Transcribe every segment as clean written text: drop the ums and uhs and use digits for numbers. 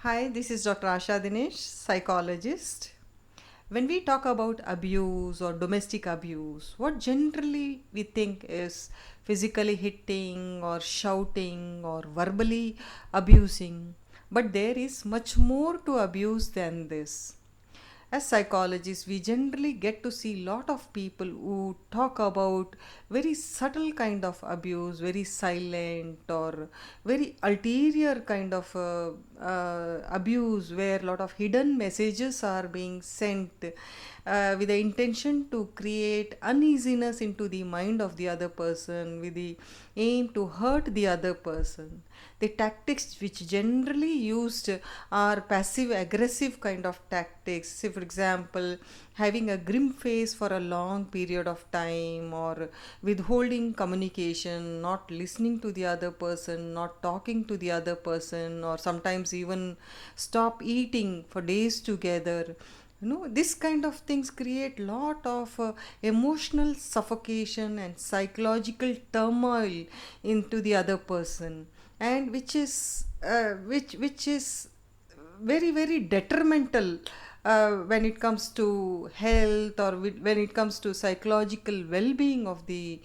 Hi, this is Dr. Asha Dinesh, psychologist. When we talk about abuse or domestic abuse, what generally we think is physically hitting or shouting or verbally abusing, but there is much more to abuse than this. As psychologists, we generally get to see lot of people who talk about very subtle kind of abuse, very silent or very ulterior kind of abuse, where a lot of hidden messages are being sent with the intention to create uneasiness into the mind of the other person, with the aim to hurt the other person. The tactics which generally used are passive aggressive kind of tactics. Say, for example, having a grim face for a long period of time, or withholding communication, not listening to the other person, not talking to the other person, or sometimes even stop eating for days together. This kind of things create lot of emotional suffocation and psychological turmoil into the other person, and which is very very detrimental when it comes to health, or when it comes to psychological well-being of the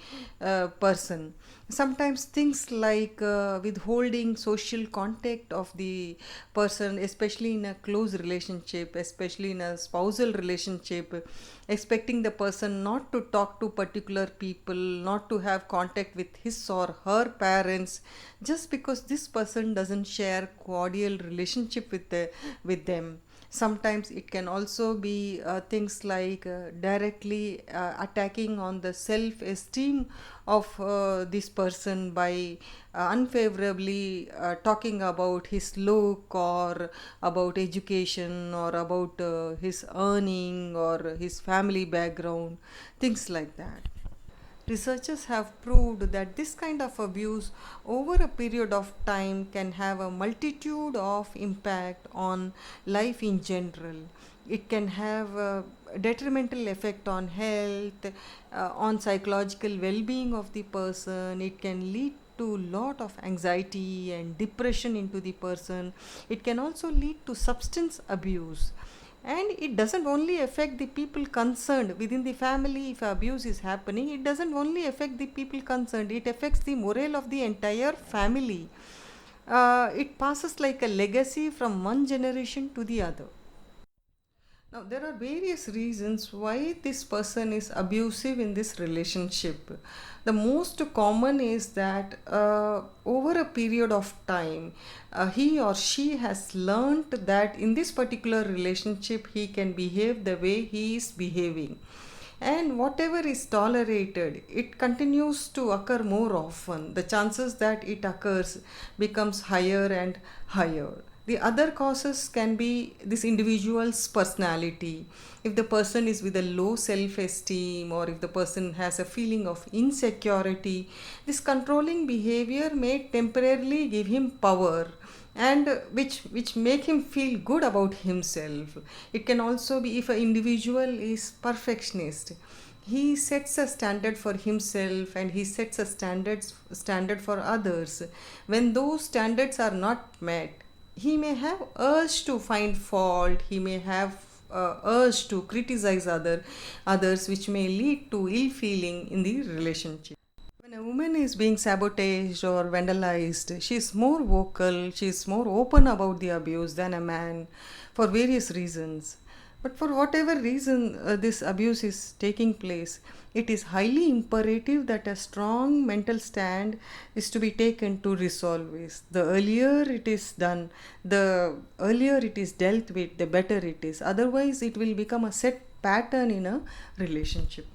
person. Sometimes things like withholding social contact of the person, especially in a close relationship, especially in a spousal relationship, expecting the person not to talk to particular people, not to have contact with his or her parents, just because this person doesn't share cordial relationship with them. Sometimes it can also be things like directly attacking on the self esteem of this person by unfavorably talking about his look, or about education, or about his earning, or his family background, things like that. Researchers have proved that this kind of abuse over a period of time can have a multitude of impact on life in general. It can have a detrimental effect on health, on psychological well-being of the person. It can lead to lot of anxiety and depression into the person. It can also lead to substance abuse, and it doesn't only affect the people concerned within the family. If abuse is happening, it doesn't only affect the people concerned, it affects the morale of the entire family. It passes like a legacy from one generation to the other. Now, there are various reasons why this person is abusive in this relationship. The most common is that over a period of time, he or she has learned that in this particular relationship, he can behave the way he is behaving. And whatever is tolerated, it continues to occur more often. The chances that it occurs becomes higher and higher. The other causes can be this individual's personality. If the person is with a low self esteem, or if the person has a feeling of insecurity, this controlling behavior may temporarily give him power, and which make him feel good about himself. It can also be if an individual is perfectionist. He sets a standard for himself, and he sets a standard for others. When those standards are not met, he may have urge to find fault. He may have urge to criticize others, which may lead to ill feeling in the relationship. When a woman is being sabotaged or vandalized, she is more vocal, she is more open about the abuse than a man, for various reasons. But for whatever reason this abuse is taking place, it is highly imperative that a strong mental stand is to be taken to resolve this. The earlier it is done, the earlier it is dealt with, the better it is. Otherwise, it will become a set pattern in a relationship.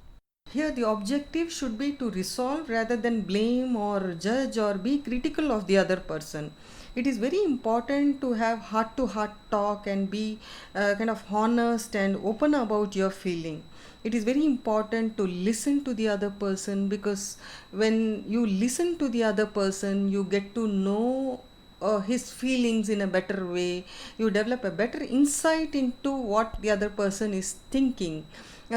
Here, the objective should be to resolve rather than blame or judge or be critical of the other person. It is very important to have heart to heart talk and be kind of honest and open about your feeling. It is very important to listen to the other person, because when you listen to the other person, you get to know his feelings in a better way. You develop a better insight into what the other person is thinking,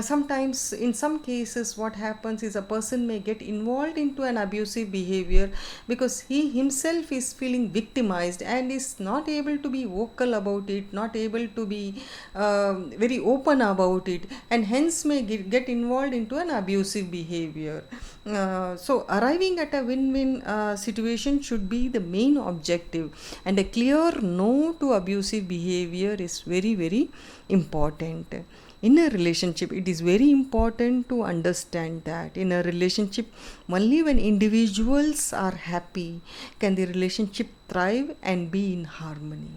Sometimes in some cases what happens is a person may get involved into an abusive behavior because he himself is feeling victimized and is not able to be vocal about it, not able to be very open about it, and hence may get involved into an abusive behavior. So arriving at a win-win situation should be the main objective, and a clear no to abusive behavior is very, very important. In a relationship, it is very important to understand that in a relationship, only when individuals are happy can the relationship thrive and be in harmony.